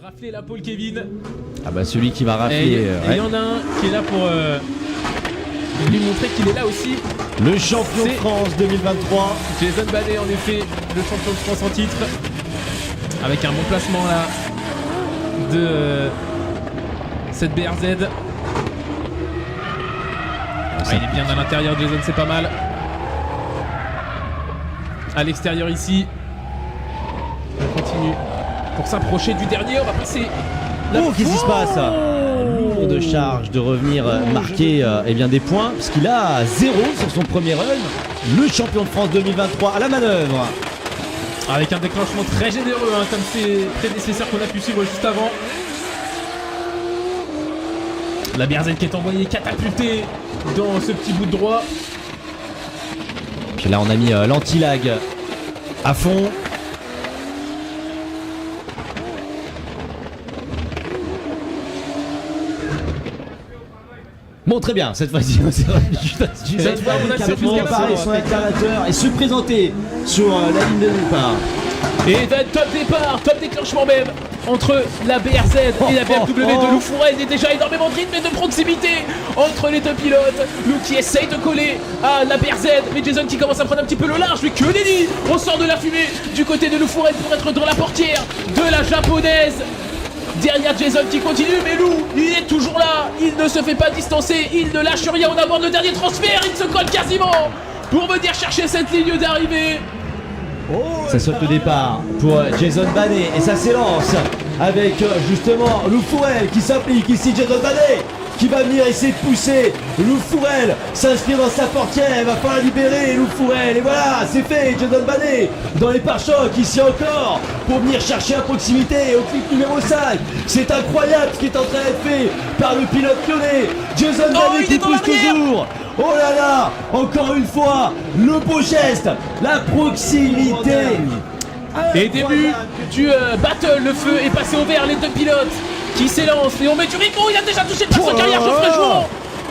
rafler la pole, Kevin. Ah bah celui qui va rafler. Et il y en a un qui est là pour lui montrer qu'il est là aussi. Le champion de France 2023. Jason Banet, en effet, le champion de France en titre. Avec un bon placement là de cette BRZ. Ah, il est bien à l'intérieur, Jason, c'est pas mal. À l'extérieur ici. On continue pour s'approcher du dernier. On va passer. Oh, qu'est-ce qui se passe? Lourde charge de revenir marquer eh bien des points, puisqu'il a 0 sur son premier run. Le champion de France 2023 à la manœuvre. Avec un déclenchement très généreux, hein, comme ses prédécesseurs qu'on a pu suivre juste avant. La BRZ qui est envoyée catapultée dans ce petit bout de droit. Puis là on a mis l'anti-lag à fond. Bon, très bien, cette fois-ci on s'est remis. Cette fois, on a fait plus préparer son alternateur et se présenter sur la ligne de départ. Et top départ, top déclenchement même entre la BRZ et la BMW de Lou Fourel. Il y a déjà énormément de rythme et de proximité entre les deux pilotes. Lou qui essaye de coller à la BRZ, mais Jason qui commence à prendre un petit peu le large. Mais que nenni! On sort de la fumée du côté de Lou Fourel pour être dans la portière de la japonaise. Derrière Jason qui continue, mais Lou, il est toujours là. Il ne se fait pas distancer, il ne lâche rien. On aborde le dernier transfert, il se colle quasiment pour venir chercher cette ligne d'arrivée. Ça saute le départ pour Jason Banet et ça s'élance avec justement Lou Fourel qui s'applique ici. Jason Banet qui va venir essayer de pousser Lou Fourel, s'inscrire dans sa portière, il va falloir libérer Lou Fourel et voilà, c'est fait. Jason Banet dans les pare-chocs ici encore pour venir chercher à proximité au clip numéro 5. C'est incroyable ce qui est en train d'être fait par le pilote lyonnais. Jason Banet qui pousse toujours. Oh là là, encore une fois, le beau geste, la proximité. Et début du battle, le feu est passé au vert, les deux pilotes qui s'élancent et on met du rythme. Oh, il a déjà touché par sa carrière, Geoffrey Jouan.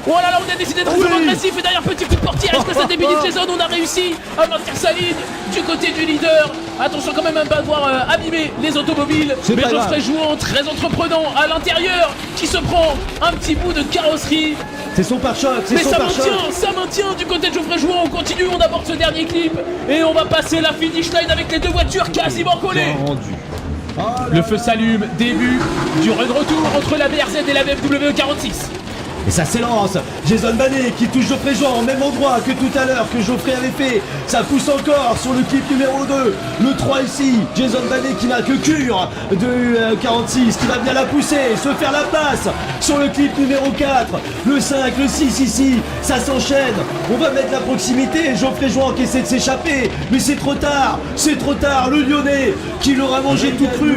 Oh là là, on a décidé de rester agressif et derrière petit coup de portière. Est-ce que ça débute Jason? On a réussi à maintenir sa ligne du côté du leader. Attention quand même à ne pas devoir abîmer les automobiles. Mais Geoffrey Jouan, très entreprenant à l'intérieur, qui se prend un petit bout de carrosserie. C'est son pare-choc, mais ça maintient du côté de Geoffrey Jouan. On continue, on aborde ce dernier clip et on va passer la finish line avec les deux voitures quasiment collées. Le feu s'allume, début du run-retour entre la BRZ et la BMW 46. Et ça s'élance, Jason Banet qui touche Geoffrey Jouan au même endroit que tout à l'heure que Geoffrey avait fait. Ça pousse encore sur le clip numéro 2, le 3 ici. Jason Banet qui n'a que cure de 46, qui va bien la pousser, se faire la place sur le clip numéro 4, le 5, le 6 ici. Ça s'enchaîne, on va mettre la proximité. Geoffrey Jouan qui essaie de s'échapper, mais c'est trop tard, le Lyonnais qui l'aura mangé tout cru.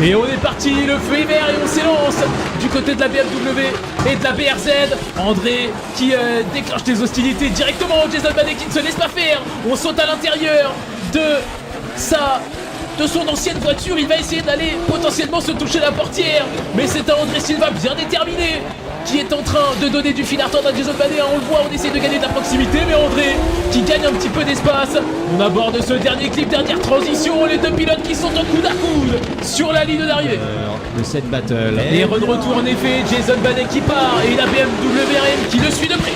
Et on est parti, le feu est vert et on s'élance du côté de la BMW et de la BRZ. André qui déclenche des hostilités directement. Jason Banet qui ne se laisse pas faire. On saute à l'intérieur de son ancienne voiture. Il va essayer d'aller potentiellement se toucher la portière. Mais c'est un André Silva bien déterminé qui est en train de donner du fil à retordre à Jason Banet. On le voit, on essaie de gagner de la proximité, mais André qui gagne un petit peu d'espace. On aborde ce dernier clip, dernière transition. Les deux pilotes qui sont en coude à coude sur la ligne d'arrivée. De cette battle. Et retour en effet, Jason Banet qui part et la BMW RM qui le suit de près.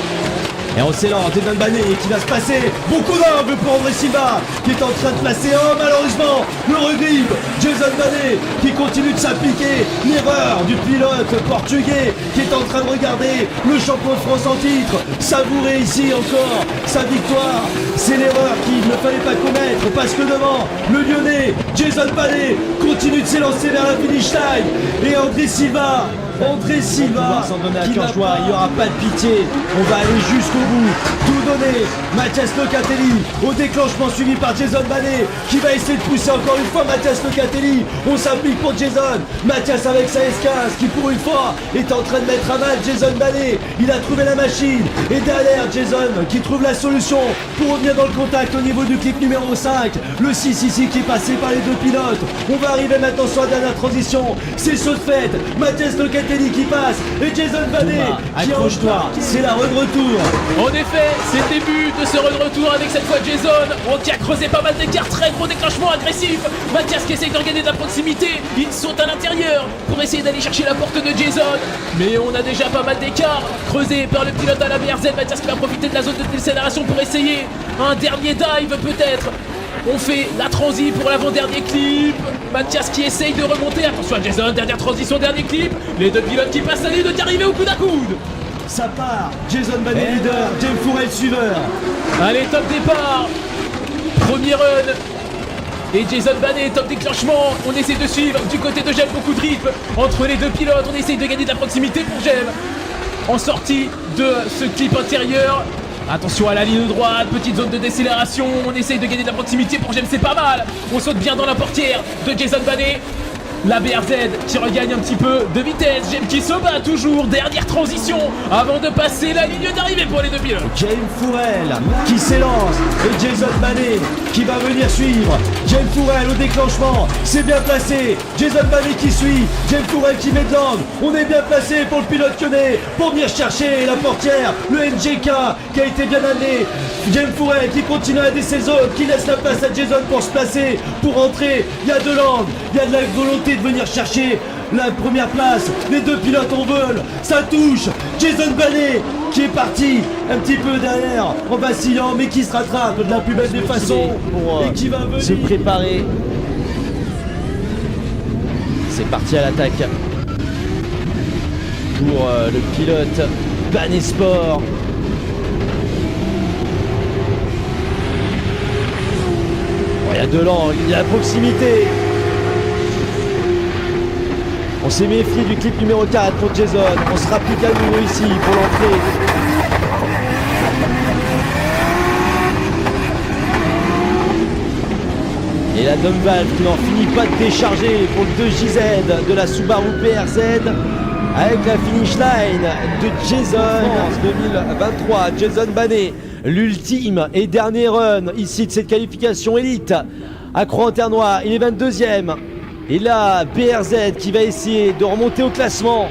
Et on s'élance, Jason Banet qui va se passer beaucoup d'angle pour André Silva qui est en train de placer malheureusement le regrippe. Jason Banet qui continue de s'appliquer. L'erreur du pilote portugais qui est en train de regarder le champion de France en titre savourer ici encore sa victoire. C'est l'erreur qu'il ne fallait pas commettre parce que devant le Lyonnais, Jason Banet continue de s'élancer vers la finish line et André Silva s'en donner à cœur joie, il n'y aura pas de pitié, on va aller jusqu'au bout, tout donner. Mathias Locatelli au déclenchement suivi par Jason Banet qui va essayer de pousser encore une fois Mathias Locatelli. On s'applique pour Jason, Mathias avec sa S15 qui pour une fois est en train de mettre à mal Jason Banet. Il a trouvé la machine et derrière Jason qui trouve la solution pour revenir dans le contact au niveau du clip numéro 5, le 6 ici qui est passé par les deux pilotes. On va arriver d'arriver maintenant sur la dernière transition. C'est chose faite. Mathias Locatelli qui passe et Jason Banet qui accroche-toi. C'est la run retour. En effet, c'est le début de ce retour avec cette fois Jason qui a creusé pas mal d'écart, très gros déclenchement agressif. Mathias qui essaye d'organiser de la proximité, il saute à l'intérieur pour essayer d'aller chercher la porte de Jason. Mais on a déjà pas mal d'écart creusé par le pilote à la BRZ. Mathias qui va profiter de la zone de décélération pour essayer un dernier dive peut-être. On fait la transi pour l'avant-dernier clip. Mathias qui essaye de remonter. Attention à Jason, dernière transition, dernier clip. Les deux pilotes qui passent à l'île de arriver au coude à coude. Ça part. Jason Banet leader, James Fourel suiveur. Allez, top départ. Premier run. Et Jason Banet, top déclenchement. On essaie de suivre du côté de Jem, beaucoup de rythme entre les deux pilotes. On essaye de gagner de la proximité pour Jem. En sortie de ce clip intérieur. Attention à la ligne droite, petite zone de décélération. On essaye de gagner de la proximité pour Jem, c'est pas mal. On saute bien dans la portière de Jason Banet. La BRZ qui regagne un petit peu de vitesse. Jem qui se bat toujours. Dernière transition avant de passer la ligne d'arrivée pour les deux pilotes. James Fourel qui s'élance et Jason Banet qui va venir suivre. James Fourel au déclenchement, c'est bien placé. Jason Banet qui suit. James Fourel qui met de l'angle. On est bien placé pour le pilote lyonnais pour venir chercher la portière. Le NGK qui a été bien amené. James Fourel qui continue à laisser zone, qui laisse la place à Jason pour se placer, pour rentrer. Il y a de l'angle, il y a de la volonté de venir chercher la première place. Les deux pilotes en veulent, ça touche. Jason Banet qui est parti un petit peu derrière en vacillant mais qui se rattrape de la plus belle des façons pour et qui va venir se préparer. C'est parti à l'attaque pour le pilote Banet Sport. Il y a de l'angle, il y a la proximité. On s'est méfié du clip numéro 4 pour Jason. On se rapplique à nouveau ici pour l'entrée. Et la dump valve qui n'en finit pas de décharger pour le 2JZ de la Subaru BRZ avec la finish line de Jason 2023. Jason Banet, l'ultime et dernier run ici de cette qualification élite à Croix-en-Terre-Noire. Il est 22e. Et là, BRZ qui va essayer de remonter au classement.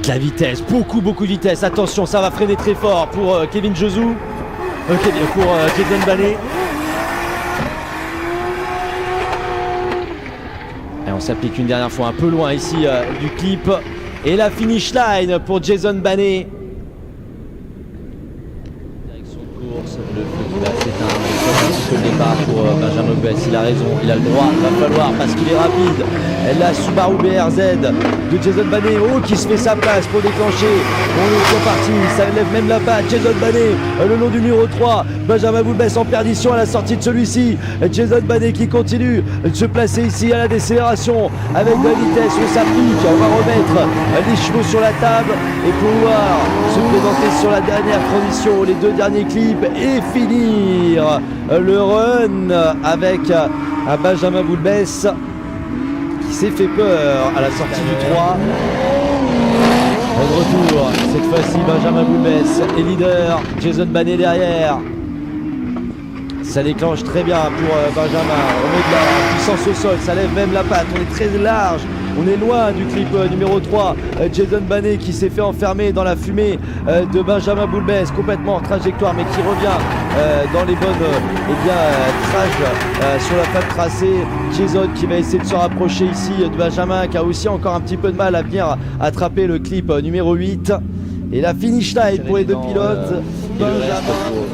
La vitesse, beaucoup de vitesse. Attention, ça va freiner très fort pour Kevin Josou. Pour Jason Banet. Et on s'applique une dernière fois un peu loin ici du clip. Et la finish line pour Jason Banet. Direction de course, le feu qui va s'éteindre. Le départ pour Benjamin Bess, il a raison, il a le droit, il va falloir parce qu'il est rapide. La Subaru BRZ de Jason Banet, qui se fait sa place pour déclencher. On est parti, ça lève même la patte. Jason Banet, le long du numéro 3. Benjamin Boulbès en perdition à la sortie de celui-ci. Jason Banet qui continue de se placer ici à la décélération avec de la vitesse. On s'applique, on va remettre les chevaux sur la table et pouvoir se présenter sur la dernière transition, les deux derniers clips et finir le run avec un Benjamin Boulbès qui s'est fait peur à la sortie du 3. De retour, cette fois-ci Benjamin Boulbès est leader, Jason Banet derrière. Ça déclenche très bien pour Benjamin. On met de la puissance au sol, ça lève même la patte, on est très large. On est loin du clip numéro 3. Jason Banet qui s'est fait enfermer dans la fumée de Benjamin Boulbès, complètement en trajectoire, mais qui revient dans les bonnes trages sur la fin de tracé. Jason qui va essayer de se rapprocher ici de Benjamin, qui a aussi encore un petit peu de mal à venir attraper le clip numéro 8. Et la finish line pour les deux pilotes.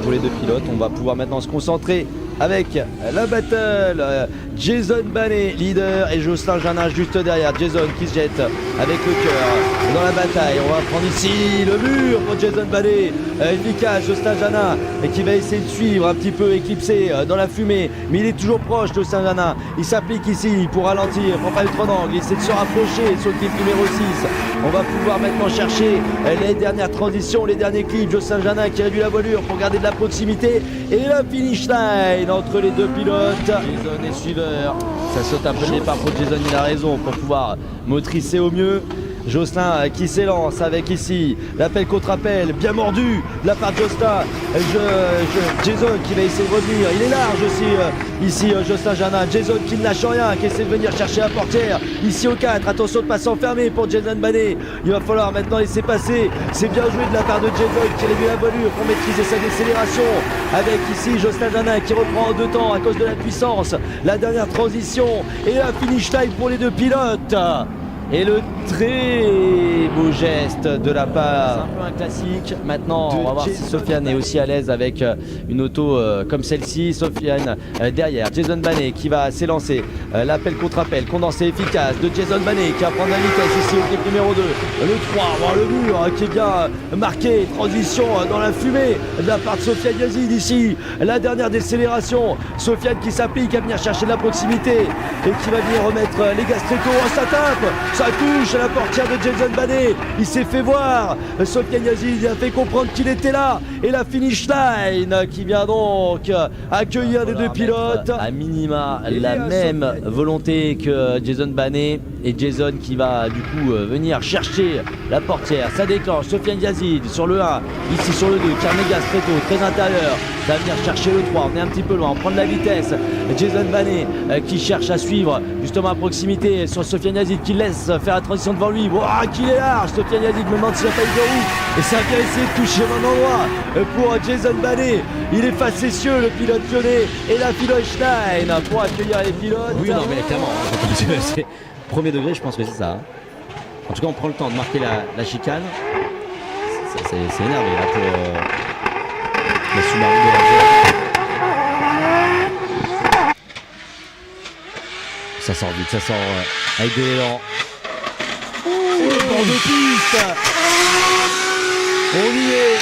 Pour les deux pilotes, on va pouvoir maintenant se concentrer avec la battle. Jason Banet, leader, et Jocelyn Janin juste derrière. Jason qui se jette avec le cœur dans la bataille. On va prendre ici le mur pour Jason Banet. Efficace, Jocelyn Janin, et qui va essayer de suivre un petit peu éclipsé dans la fumée. Mais il est toujours proche, Jocelyn Janin. Il s'applique ici pour ralentir, pour pas le trop d'angle. Il essaie de se rapprocher sur le clip numéro 6. On va pouvoir maintenant chercher les dernières transitions, les derniers clips. Jocelyn Janin qui réduit la voilure pour garder de la proximité. Et la finish line entre les deux pilotes. Jason est suiveur. Ça saute un peu le départ pour Jason, il a raison, pour pouvoir motricer au mieux. Jocelyn qui s'élance avec ici l'appel contre appel, bien mordu de la part de Jocelyn. Jason qui va essayer de revenir, il est large aussi ici Jocelyn Janin. Jason qui ne lâche rien, qui essaie de venir chercher la portière ici au 4. Attention de passer enfermé pour Jason Banet. Il va falloir maintenant laisser passer. C'est bien joué de la part de Jason qui réduit la voilure pour maîtriser sa décélération avec ici Jocelyn Janin qui reprend en 2 temps à cause de la puissance. La dernière transition et la finish line pour les 2 pilotes. Et le très beau geste de la part. C'est un peu un classique. Maintenant, on va voir si Sofiane est aussi à l'aise avec une auto comme celle-ci. Sofiane derrière. Jason Banet qui va s'élancer. L'appel contre appel condensé efficace de Jason Banet qui va prendre la vitesse ici au clip numéro 2. Le 3, voir le mur qui est bien marqué. Transition dans la fumée de la part de Sofiane Yazid ici. La dernière décélération. Sofiane qui s'applique à venir chercher de la proximité et qui va venir remettre les Gastreco. Ça tape. Ça touche à la portière de Jason Banet. Il s'est fait voir. Sofiane Yazid a fait comprendre qu'il était là. Et la finish line qui vient donc accueillir les 2 pilotes. À minima la même volonté que Jason Banet. Et Jason qui va du coup venir chercher la portière. Ça déclenche. Sofiane Yazid sur le 1. Ici sur le 2. Carnet Gastreco très intérieur. Ça va venir chercher le 3. On est un petit peu loin. On prend de la vitesse. Jason Banet qui cherche à suivre justement à proximité sur Sofiane Yazid qui laisse faire la transition devant lui. Qu'il est large. Sofiane Yazid me demande s'il n'a pas eu de roue. Et ça a bien essayé de toucher au même endroit pour Jason Banet. Il est facétieux le pilote lyonnais. Et la finish line pour accueillir les pilotes. Oui, non, mais clairement. C'est premier degré, je pense que c'est ça. En tout cas, on prend le temps de marquer la chicane. C'est énervé là pour la Subaru BRZ. Ça sort vite, ça sort avec de l'élan. Le bord de piste. On y est.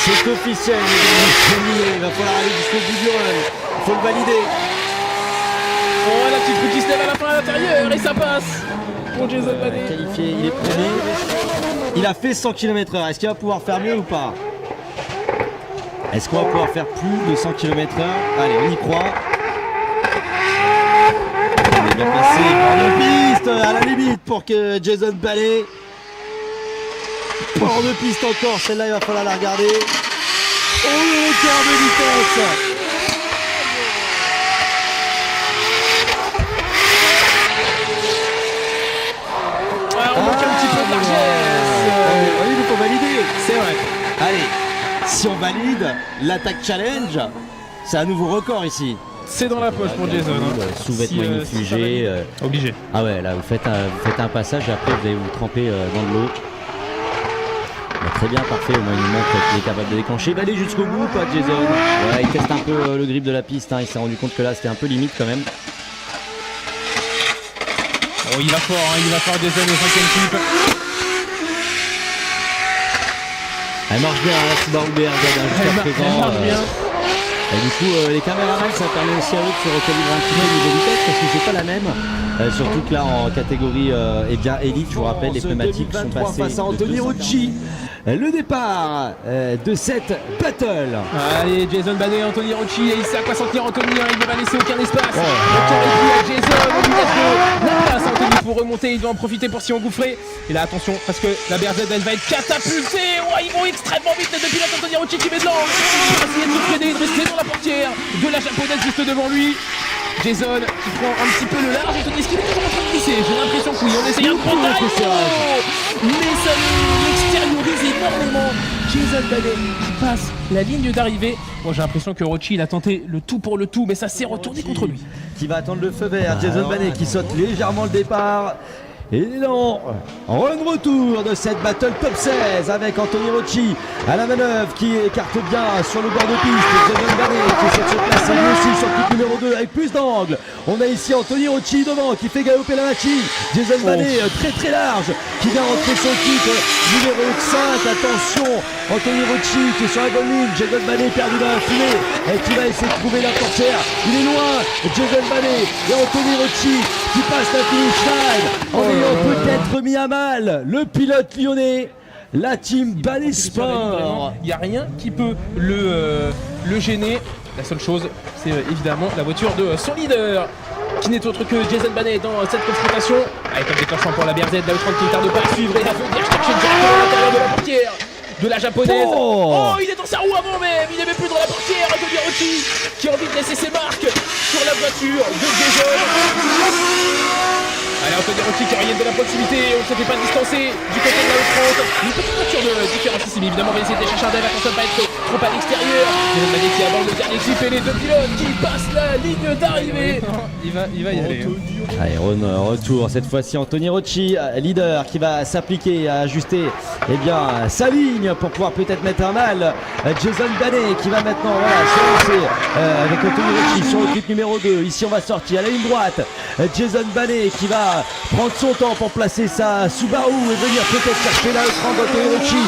C'est officiel. Il va falloir aller jusqu'au bout du run. Il faut le valider. Oh, la petite roue qui se lève à la fin à l'intérieur et ça passe pour Jason Banet. Qualifié, il est premier. Il a fait 100 km/h. Est-ce qu'il va pouvoir faire mieux ou pas? Est-ce qu'on va pouvoir faire plus de 100 km/h? Allez, on y croit. Il est bien passé par de piste à la limite pour que Jason Banet. Port de piste encore, celle-là il va falloir la regarder. Oh, le quart de vitesse. On manque un petit peu de largesse. Oui, il faut valider. C'est vrai. Allez, si on valide l'attaque challenge, c'est un nouveau record ici. C'est dans la poche pour Jason. Sous-vêtements inifugés. Obligé. Ah ouais, là vous faites un passage et après vous allez vous tremper dans de l'eau. Très bien, parfait, au moins il nous montre qu'il est capable de déclencher. Il va aller jusqu'au bout, pas Jason. Ouais, il teste un peu le grip de la piste, hein. Il s'est rendu compte que là c'était un peu limite quand même. Oh, il va fort, hein. Il va fort Jason au 5ème clip. Elle marche bien, la Subaru BRZ jusqu'à présent. Elle marche bien. Et du coup, les caméramans, ça permet aussi à eux de se recalibrer un petit peu au niveau vitesse parce que c'est pas la même. Surtout que là, en catégorie élite, je vous rappelle, les pneumatiques sont passés. Face à Anthony Rocci. Le départ de cette battle. Allez, Jason Banet, Anthony Rocci, et il sait à quoi s'en tenir Anthony, hein. Il ne va laisser aucun espace. Aucun répit à Jason, au vitesse de la place Anthony pour remonter, il doit en profiter pour s'y engouffrer. Et là attention, parce que la BRZ elle va être catapultée. Ouais, ils vont extrêmement vite les 2 pilotes. Anthony Rocci qui met de l'angle. Il va essayer de se freiner, de rester dans la portière de la japonaise juste devant lui. Jason qui prend un petit peu le large. Anthony, est-ce qu'il est toujours en train de glisser? J'ai l'impression que oui, on essaye un contact. Mais ça l'extériorise énormément. Jason Banet qui passe la ligne d'arrivée. Moi j'ai l'impression que Rocci il a tenté le tout pour le tout, mais ça s'est retourné contre lui. Qui va attendre le feu vert. Jason Banet qui saute légèrement le départ. Et non, run retour de cette battle top 16 avec Anthony Rocci à la manœuvre qui écarte bien sur le bord de piste. Jason Banet qui essaie de se placer lui aussi sur le clip numéro 2 avec plus d'angle. On a ici Anthony Rocci devant qui fait galoper la machine. Jason Banet très large qui vient rentrer son kit numéro 5. Attention, Anthony Rocci qui est sur la bonne ligne. Jason Banet perdu dans la fumée et qui va essayer de trouver la portière. Il est loin, Jason Banet et Anthony Rocci qui passe la finish line en ayant peut-être mis à mal le pilote lyonnais, la team Banet Sport. Il n'y a rien qui peut le gêner. La seule chose, c'est évidemment la voiture de son leader qui n'est autre que Jason Banet dans cette confrontation. Allez, top déclenchement pour la BRZ, la Outrun qui ne tarde pas à suivre et la venir chercher directement à l'intérieur de la portière de la japonaise. Oh, il est dans sa roue avant même, il n'est même plus dans la portière. Anthony Rocci qui a envie de laisser ses marques sur la voiture de Jason. Allez, Anthony Rocci qui revienne de la proximité, on ne se fait pas distancer du côté de la Outrun. Une petite voiture de différence ici, mais évidemment on va essayer de chercher un dive, attention de pas être trop à l'extérieur. Jason Banet qui aborde le dernier clip et les deux pilotes qui passent la ligne d'arrivée. Il va y aller. Allez, retour, cette fois-ci Anthony Rocci, leader, qui va s'appliquer à ajuster sa ligne pour pouvoir peut-être mettre un mal. Jason Banet qui va maintenant se lancer avec Anthony Rocci sur le clip numéro 2. Ici on va sortir à la ligne droite. Jason Banet qui va prendre son temps pour placer sa Subaru et venir peut-être chercher la Outrun d'Anthony Rocci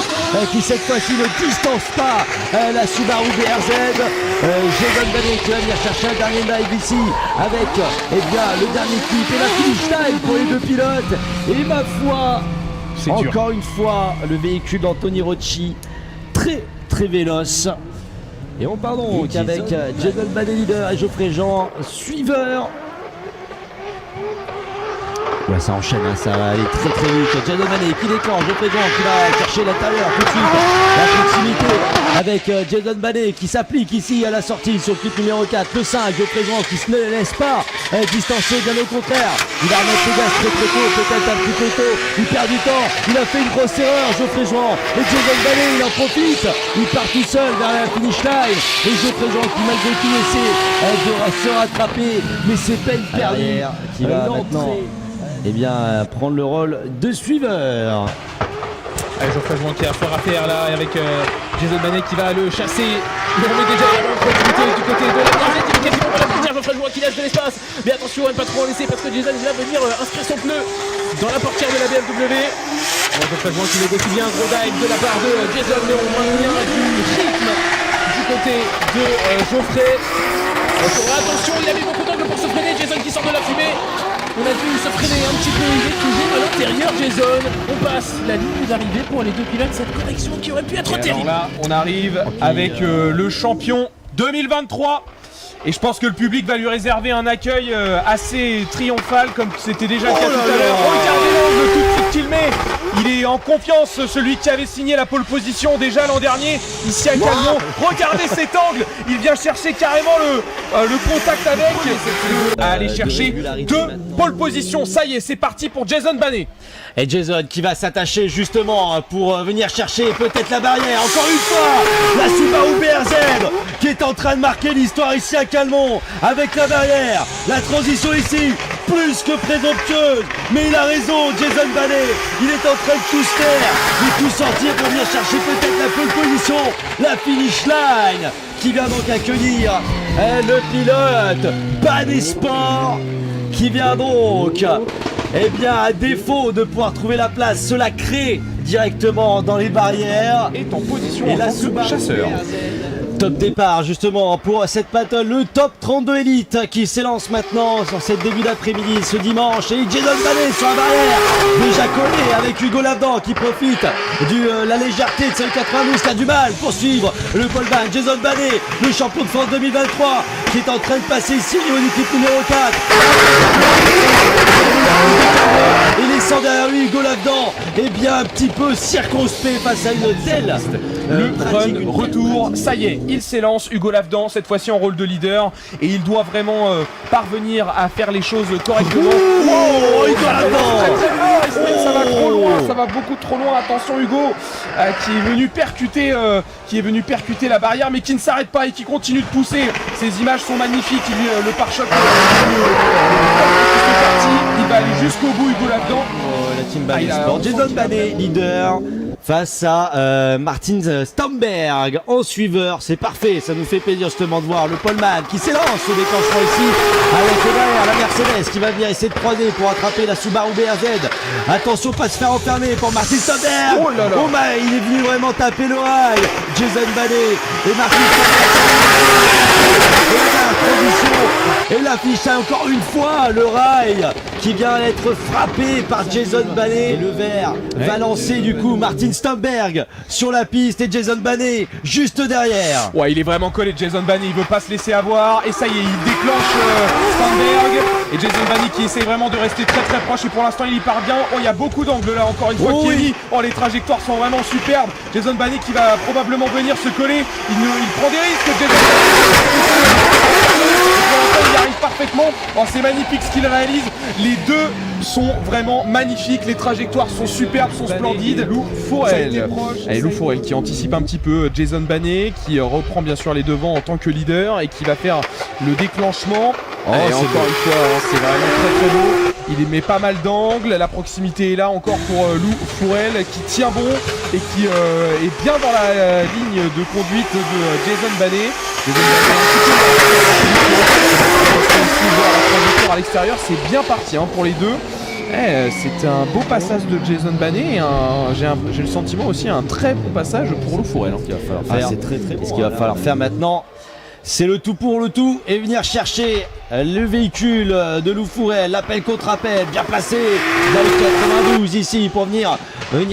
qui cette fois-ci ne distance pas la Subaru BRZ. Jason Banet qui va venir chercher un dernier dive ici avec le dernier clip et la finish line pour les deux pilotes. Et ma foi, encore une fois, le véhicule d'Anthony Rocci très très véloce. Et on part donc avec Jason Banet leader et Geoffrey Jean suiveur. Ouais, ça enchaîne, ça va aller très très vite. Jason Banet qui déclenche, Geoffrey Jean qui va chercher l'intérieur tout de suite. La proximité avec Jason Banet qui s'applique ici à la sortie sur le clip numéro 4. Le 5, Geoffrey Jean qui ne laisse pas distancer, bien au contraire. Il va remettre le gaz très très tôt, peut-être un petit peu tôt. Il perd du temps, il a fait une grosse erreur, Geoffrey Jean. Et Jason Banet, il en profite. Il part tout seul vers la finish line. Et Geoffrey Jean qui malgré tout essaie de se rattraper. Mais c'est peine perdue. Qui va maintenant prendre le rôle de suiveur. Allez, Geoffrey Jean qui a fort à faire là avec Jason Banet qui va le chasser. Il remet déjà la proximité du côté de la BRZ. Il est quasiment pour la frontière. Geoffrey Jean qui lâche de l'espace. Mais attention à ne pas trop en laisser parce que Jason va venir inscrire son pneu dans la portière de la BMW. Geoffrey Jean qui négocie bien un gros dive de la part de Jason, mais on maintient du rythme du côté de Geoffrey. Attention, il a mis beaucoup d'angle pour se freiner. Jason qui sort de la fumée. On a dû se freiner un petit peu, il est toujours à l'intérieur Jason. On passe la ligne d'arrivée pour les deux pilotes, cette correction qui aurait pu être terrible. Alors là, on arrive avec le champion 2023. Et je pense que le public va lui réserver un accueil assez triomphal comme c'était déjà le cas tout à l'heure. Regardez l'angle tout de suite qu'il met. Il est en confiance, celui qui avait signé la pole position déjà l'an dernier ici à Cagnon. Regardez cet angle. Il vient chercher carrément le contact avec. À aller chercher deux pole positions. Ça y est, c'est parti pour Jason Banet. Et Jason qui va s'attacher justement pour venir chercher peut-être la barrière. Encore une fois, la Subaru BRZ qui est en train de marquer l'histoire ici à Calmont avec la barrière. La transition ici, plus que présomptueuse. Mais il a raison, Jason Banet. Il est en train de tout se faire, de tout sortir pour venir chercher peut-être la pole position. La finish line qui vient donc accueillir le pilote Banet Sport qui vient donc à défaut de pouvoir trouver la place, cela crée directement dans les barrières. Est en position et la en tant que chasseur. Top départ justement pour cette battle, le top 32 élite qui s'élance maintenant sur cette début d'après-midi ce dimanche. Et Jason Banet sur la barrière, déjà collé avec Hugo Lavdan qui profite de la légèreté de celle 92 qui a du mal pour suivre le poleman. Jason Banet, le champion de France 2023 qui est en train de passer ici au niveau du clip numéro 4. Et laissant derrière lui Hugo Lavdan, un petit peu circonspect face à une telle le run retour, ça y est, il s'élance, Hugo Lavdan, cette fois-ci en rôle de leader, et il doit vraiment parvenir à faire les choses correctement. Hugo Lavdan, ça va trop loin, ça va beaucoup trop loin. Attention Hugo, qui est venu percuter la barrière, mais qui ne s'arrête pas et qui continue de pousser. Ces images sont magnifiques. Le pare-choc, il va aller jusqu'au bout, Hugo Lavdan. La team Banet Sport, Jason Banet leader face à Martin Stamberg en suiveur. C'est parfait, ça nous fait plaisir justement de voir le poleman qui s'élance au déclenchement ici avec derrière la Mercedes qui va venir essayer de croiser pour attraper la Subaru BRZ. Attention, pas se faire enfermer pour Martin Stamberg. Oh là là. Oh my, il est venu vraiment taper le rail. Jason Banet et Martin Stamberg. Et la transition et la s'affiche encore une fois le rail qui vient d'être frappé par Jason Banet. Et le vert va lancer du coup Martin Stamberg sur la piste et Jason Banet juste derrière. Ouais, il est vraiment collé, Jason Banet, il veut pas se laisser avoir. Et ça y est, il déclenche Stamberg. Et Jason Banet qui essaie vraiment de rester très très proche. Et pour l'instant, il y parvient. Oh, il y a beaucoup d'angles là, encore une fois, Oh, Kelly. oui. Oh, les trajectoires sont vraiment superbes. Jason Banet qui va probablement venir se coller. Il prend des risques, Jason Banet. Il y arrive parfaitement. Oh, c'est magnifique ce qu'il réalise. Les deux sont vraiment magnifiques. Les trajectoires sont superbes, sont splendides. Lou Fourel. Allez, Lou Fourel qui anticipe un petit peu Jason Banet, qui reprend bien sûr les devants en tant que leader et qui va faire le déclenchement. Et encore une fois, c'est vraiment très très beau. Il met pas mal d'angles. La proximité est là encore pour Lou Fourel qui tient bon et qui est bien dans la ligne de conduite de Jason Banet. À l'extérieur, c'est bien parti pour les deux. C'était un beau passage de Jason Banet et j'ai le sentiment aussi un très bon passage pour Lou Fourel qu'il va falloir faire. C'est très très bon. Ce qu'il va falloir faire maintenant, c'est le tout pour le tout et venir chercher le véhicule de Lou Fourel. L'appel contre appel, bien placé dans le 92 ici pour venir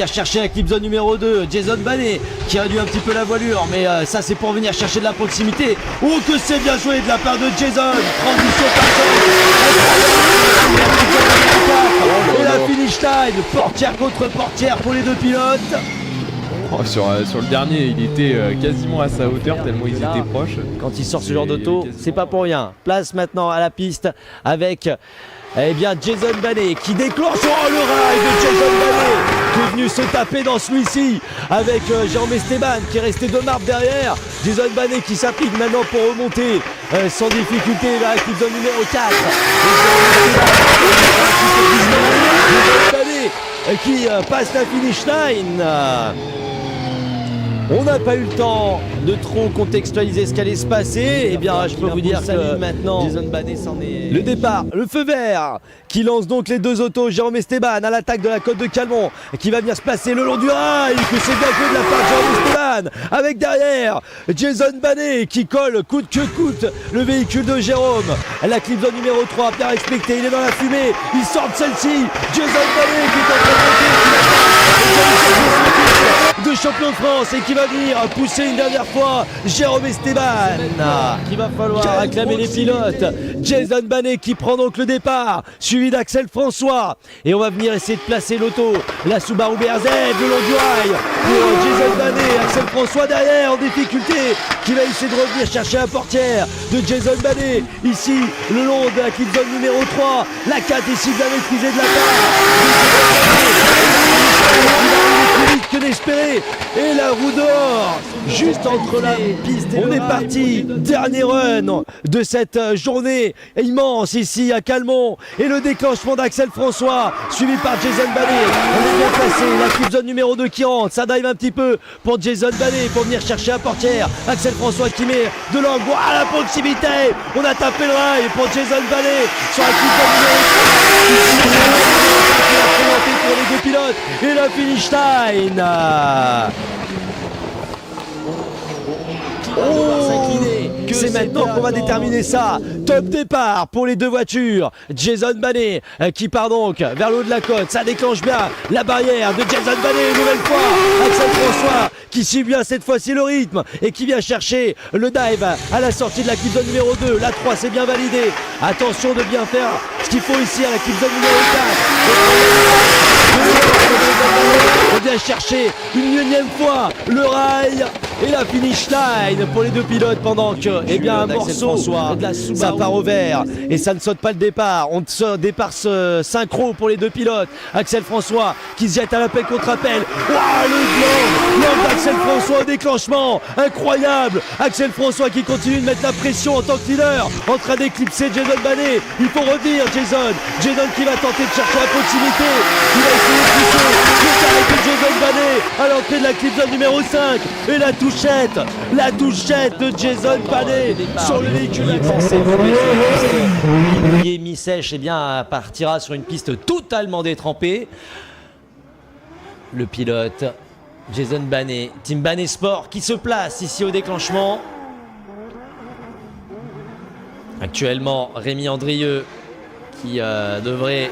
chercher la clip zone numéro 2. Jason Banet qui réduit un petit peu la voilure, mais ça c'est pour venir chercher de la proximité. Oh que c'est bien joué de la part de Jason. Transition parfaite. Et la finish line, portière contre portière pour les deux pilotes. Sur le dernier, il était quasiment à sa hauteur tellement ils étaient proches. Quand il sort ce genre d'auto, c'est pas pour rien. Place maintenant à la piste avec Jason Banet qui déclenche le rail de Jason Banet qui est venu se taper dans celui-ci avec Jérôme Esteban qui est resté de marbre derrière. Jason Banet qui s'applique maintenant pour remonter sans difficulté vers la clip zone numéro 4. Jason Banet qui passe la finish line. On n'a pas eu le temps de trop contextualiser ce qu'allait se passer. Eh bien, je peux vous dire que maintenant, Jason Banet s'en est... Le départ, le feu vert qui lance donc les deux autos. Jérôme Esteban à l'attaque de la côte de Calmont qui va venir se placer le long du rail. Que c'est bien joué de la part de Jérôme Esteban. Avec derrière Jason Banet qui colle coûte que coûte le véhicule de Jérôme. La clip zone numéro 3, bien respecté. Il est dans la fumée. Il sort de celle-ci. Jason Banet qui est en train de monter. De champion de France et qui va venir pousser une dernière fois Jérôme Esteban. Il va falloir acclamer les pilotes. Jason Banet qui prend donc le départ, suivi d'Axel François. Et on va venir essayer de placer l'auto, la Subaru BRZ le long du rail pour Jason Banet. Axel François derrière en difficulté qui va essayer de revenir chercher la portière de Jason Banet. Ici le long de la clip zone numéro 3. La 4 ici bien maîtrisée de la part. Plus vite que d'espérer. Et la roue dehors, juste entre la piste et on est parti. Dernier run de cette journée immense ici à Calmont. Et le déclenchement d'Axel François, suivi par Jason Banet. On est bien placé, la clip zone numéro 2 qui rentre. Ça drive un petit peu pour Jason Banet pour venir chercher la portière. Axel François qui met de l'angle à la proximité. On a tapé le rail pour Jason Banet sur la clip zone numéro 3. Pour les deux pilotes et la finish line. C'est maintenant qu'on va déterminer ça. Top départ pour les deux voitures. Jason Banet qui part donc vers le haut de la côte. Ça déclenche bien la barrière de Jason Banet une nouvelle fois. Axel François qui suit bien cette fois-ci le rythme et qui vient chercher le dive à la sortie de la clip zone numéro 2. La 3 c'est bien validé. Attention de bien faire ce qu'il faut ici à la clip zone numéro 4. On vient chercher une énième fois le rail et la finish line pour les deux pilotes pendant que un morceau de la Subaru, ça part au vert et ça ne saute pas le départ. On se départ synchro pour les deux pilotes. Axel François qui se jette à l'appel contre appel. Le blanc d'Axel François au déclenchement incroyable. Axel François qui continue de mettre la pression en tant que leader, en train d'éclipser Jason Banet. Il faut revenir Jason qui va tenter de chercher la proximité. Il va essayer de pousser le carré de Jason Banet à l'entrée de la clip zone numéro 5 et la touchette de Jason Banet sur le véhicule. L'oublié mi-sèche partira sur une piste totalement détrempée. Le pilote Jason Banet, Team Banet Sport qui se place ici au déclenchement. Actuellement, Rémi Andrieux qui devrait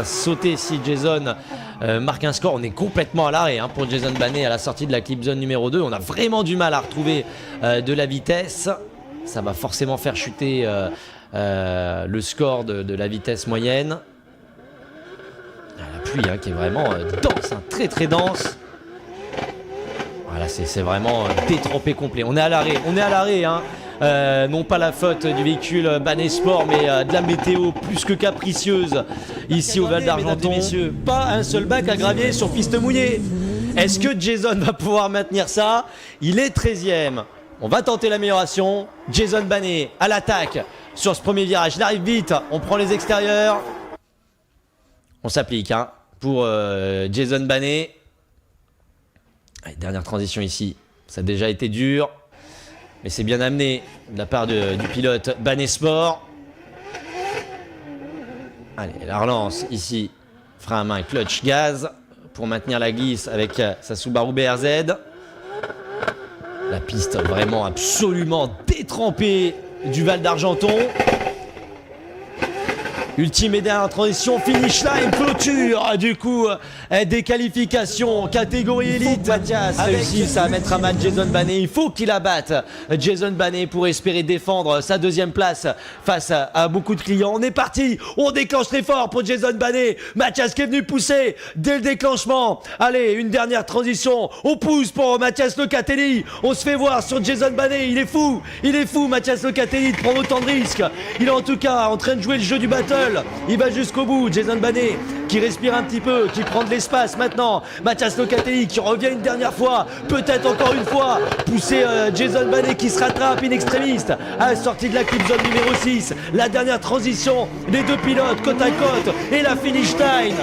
sauter si Jason marque un score. On est complètement à l'arrêt pour Jason Banet à la sortie de la clip zone numéro 2. On a vraiment du mal à retrouver de la vitesse. Ça va forcément faire chuter le score de la vitesse moyenne. La pluie qui est vraiment dense, très très dense. Voilà, c'est vraiment détrempé complet. On est à l'arrêt, non pas la faute du véhicule Banet Sport, mais de la météo plus que capricieuse ici au Val d'Argenton. Pas un seul bac à gravier sur piste mouillée. Est-ce que Jason va pouvoir maintenir ça? Il est 13e. On va tenter l'amélioration. Jason Banet à l'attaque sur ce premier virage. Il arrive vite, on prend les extérieurs. On s'applique pour Jason Banet. Allez, dernière transition ici. Ça a déjà été dur. Mais c'est bien amené de la part du pilote Banet Sport. Allez, la relance ici. Frein à main, clutch, gaz. Pour maintenir la glisse avec sa Subaru BRZ. La piste vraiment absolument détrempée du Val d'Argenton. Ultime et dernière transition, finish line, clôture, du coup, des qualifications, catégorie élite. Mathias réussisse à mettre à mal Jason Banet. Il faut qu'il abatte Jason Banet pour espérer défendre sa deuxième place face à beaucoup de clients. On est parti, on déclenche très fort pour Jason Banet. Mathias qui est venu pousser dès le déclenchement. Allez, une dernière transition, on pousse pour Mathias Locatelli. On se fait voir sur Jason Banet, il est fou Mathias Locatelli de prendre autant de risques. Il est en tout cas en train de jouer le jeu du battle. Il va jusqu'au bout, Jason Banet qui respire un petit peu, qui prend de l'espace maintenant. Mathias Locatelli qui revient une dernière fois, peut-être encore une fois, pousser Jason Banet qui se rattrape in extrémiste à la sortie de la clip zone numéro 6. La dernière transition, les deux pilotes côte à côte et la finish line.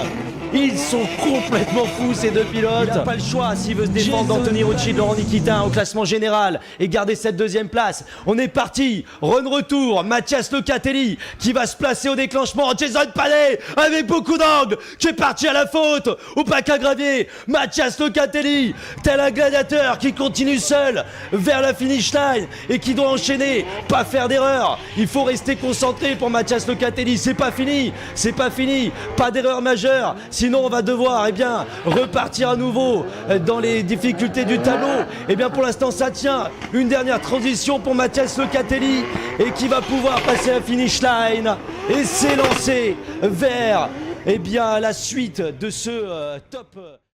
Ils sont complètement fous ces deux pilotes. Il n'a pas le choix s'il veut se défendre d'Anthony Rocci de Laurent Nikitin au classement général et garder cette deuxième place. On est parti, run retour, Mathias Locatelli qui va se placer au déclenchement. Jason Banet avec beaucoup d'angle qui est parti à la faute au bac à gravier. Mathias Locatelli, tel un gladiateur qui continue seul vers la finish line et qui doit enchaîner, pas faire d'erreur. Il faut rester concentré pour Mathias Locatelli. C'est pas fini, pas d'erreur majeure. Sinon on va devoir repartir à nouveau dans les difficultés du tableau. Pour l'instant ça tient. Une dernière transition pour Mathias Locatelli et qui va pouvoir passer la finish line et s'élancer vers la suite de ce top.